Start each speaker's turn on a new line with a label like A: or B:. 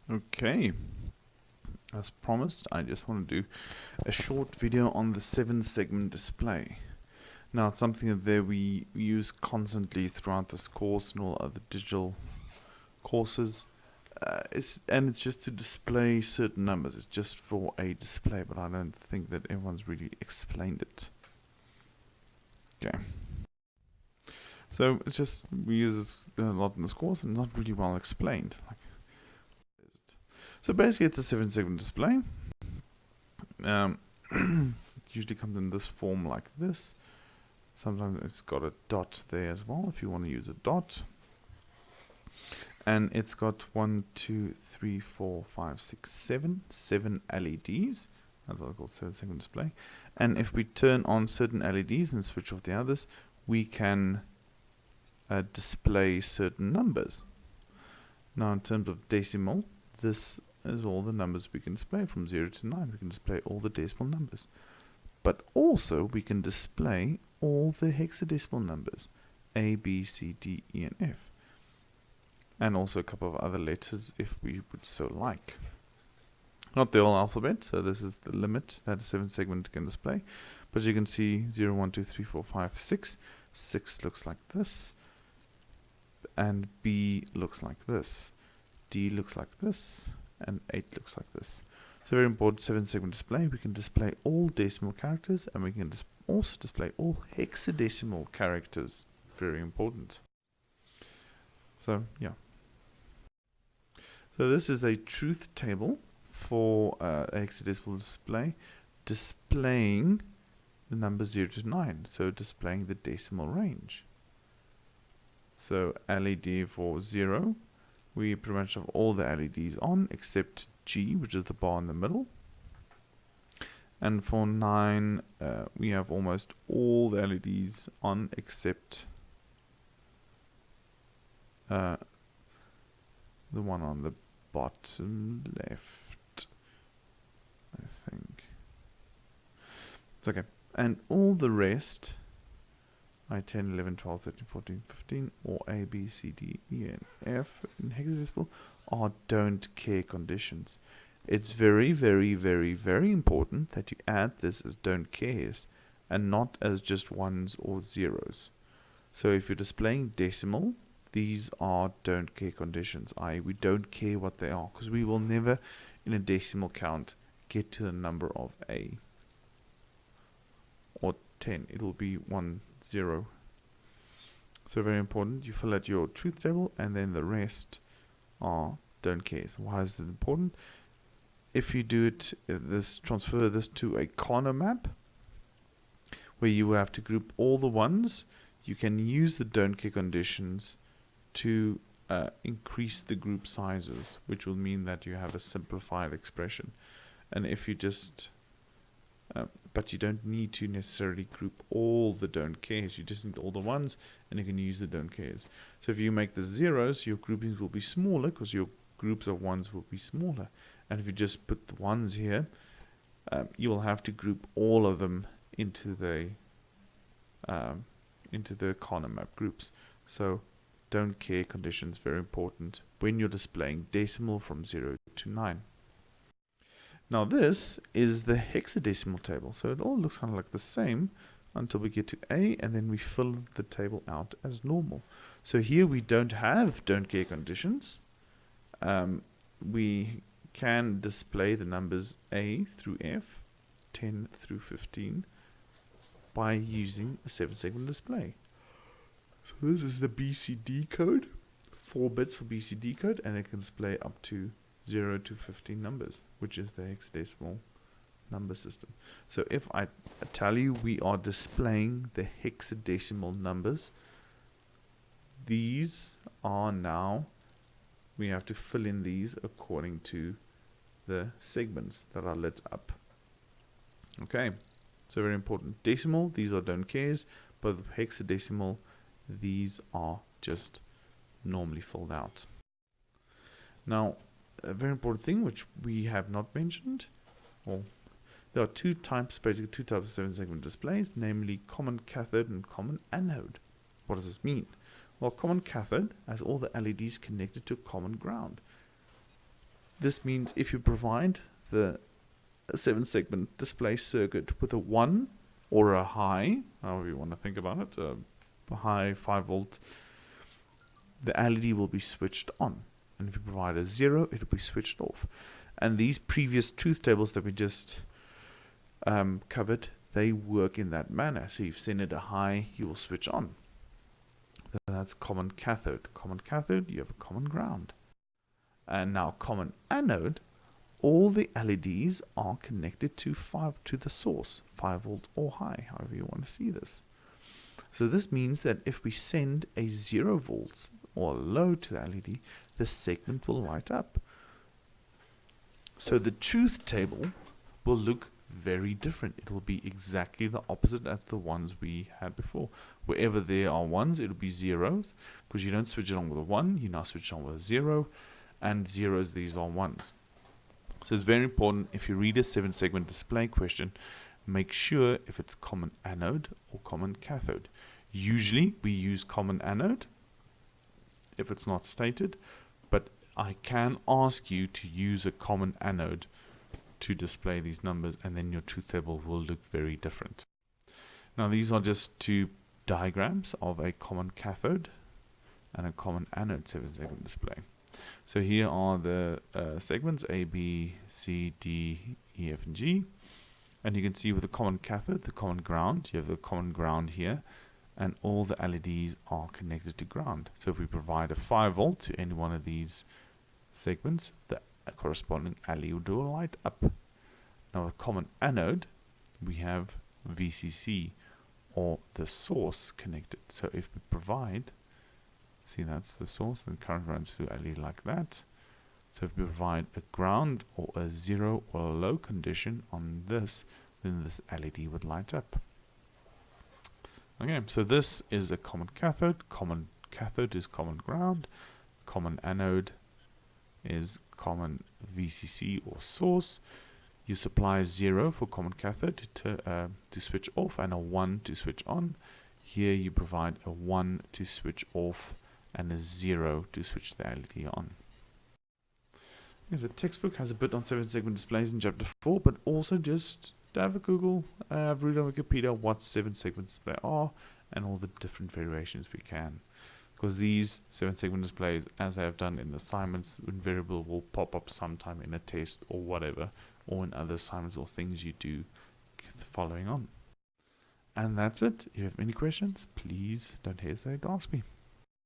A: Okay, as promised, I just want to do a short video on the 7-segment display. Now, it's something that we use constantly throughout this course and all other digital courses. It's just to display certain numbers. It's just for a display, but I don't think that everyone's really explained it. Okay. So it's just, we use it a lot in this course and not really well explained. So basically it's a 7-segment display. It usually comes in this form like this. Sometimes it's got a dot there as well if you want to use a dot. And it's got 1, 2, 3, 4, 5, 6, 7 LEDs. That's what I call 7-segment display. And if we turn on certain LEDs and switch off the others, we can display certain numbers. Now, in terms of decimal, this is all the numbers we can display from 0 to 9. We can display all the decimal numbers. But also, we can display all the hexadecimal numbers, A, B, C, D, E, and F. And also a couple of other letters if we would so like. Not the whole alphabet, so this is the limit that a 7-segment can display. But you can see 0, 1, 2, 3, 4, 5, 6. 6 looks like this. And B looks like this. D looks like this. And 8 looks like this. So very important 7-segment display. We can display all decimal characters, and we can also display all hexadecimal characters. Very important. So yeah. So this is a truth table for a hexadecimal display, displaying the number 0 to 9. So displaying the decimal range. So LED for 0. We pretty much have all the LEDs on except G, which is the bar in the middle. And for 9, we have almost all the LEDs on except the one on the bottom left, I think. It's okay. And all the rest, I 10, 11, 12, 13, 14, 15, or A, B, C, D, E, and F in hexadecimal are don't care conditions. It's very, very, very, very important that you add this as don't cares and not as just ones or zeros. So if you're displaying decimal, these are don't care conditions, i.e. we don't care what they are, because we will never in a decimal count get to the number of A or 10. It will be 1, 0. So very important, you fill out your truth table and then the rest are don't cares. Why is it important? If you do it, transfer this to a corner map where you have to group all the ones, you can use the don't care conditions to increase the group sizes, which will mean that you have a simplified expression. And if you just but you don't need to necessarily group all the don't cares. You just need all the ones, and you can use the don't cares. So if you make the zeros, your groupings will be smaller because your groups of ones will be smaller. And if you just put the ones here, you will have to group all of them into the corner map groups. So don't care conditions, very important when you're displaying decimal from 0 to 9. Now this is the hexadecimal table. So it all looks kind of like the same until we get to A, and then we fill the table out as normal. So here we don't have don't care conditions. We can display the numbers A through F, 10 through 15, by using a 7-segment display. So this is the BCD code, 4 bits for BCD code, and it can display up to 0 to 15 numbers, which is the hexadecimal number system. So if I tell you we are displaying the hexadecimal numbers, these are now, we have to fill in these according to the segments that are lit up. Okay, so very important. Decimal, these are don't cares, but hexadecimal, these are just normally filled out. Now, a very important thing which we have not mentioned, well, there are two types of 7-segment displays, namely common cathode and common anode. What does this mean? Well, common cathode has all the LEDs connected to a common ground. This means if you provide the 7-segment display circuit with a 1 or a high, however you want to think about it, a high 5 volt, the LED will be switched on. And if you provide a 0, it will be switched off. And these previous truth tables that we just covered, they work in that manner. So you've sent it a high, you will switch on. That's common cathode. Common cathode, you have a common ground. And now common anode, all the LEDs are connected to the source, 5 volt or high, however you want to see this. So this means that if we send a 0 volts or load to the LED, the segment will light up. So the truth table will look very different. It will be exactly the opposite as the ones we had before. Wherever there are ones, it will be zeros, because you don't switch it on with a 1, you now switch it on with a 0, and zeros, these are ones. So it's very important, if you read a 7-segment display question, make sure if it's common anode or common cathode. Usually we use common anode if it's not stated, but I can ask you to use a common anode to display these numbers, and then your truth table will look very different. Now these are just two diagrams of a common cathode and a common anode 7-segment display. So here are the segments A, B, C, D, E, F, and G. And you can see with the common cathode, the common ground, you have the common ground here, and all the LEDs are connected to ground. So if we provide a 5 volt to any one of these segments, the corresponding LED will light up. Now with common anode, we have VCC, or the source, connected. So if we provide, see, that's the source, and current runs through LED like that. So if we provide a ground or a 0 or a low condition on this, then this LED would light up. Okay, so this is a common cathode. Common cathode is common ground. Common anode is common VCC or source. You supply a 0 for common cathode to switch off, and a 1 to switch on. Here you provide a 1 to switch off and a 0 to switch the LED on. Yeah, the textbook has a bit on 7-segment displays in chapter 4, but also just have a Google, read on Wikipedia what 7-segment display are and all the different variations we can. Because these 7-segment displays, as I have done in the assignments, invariably will pop up sometime in a test or whatever, or in other assignments or things you do following on. And that's it. If you have any questions, please don't hesitate to ask me.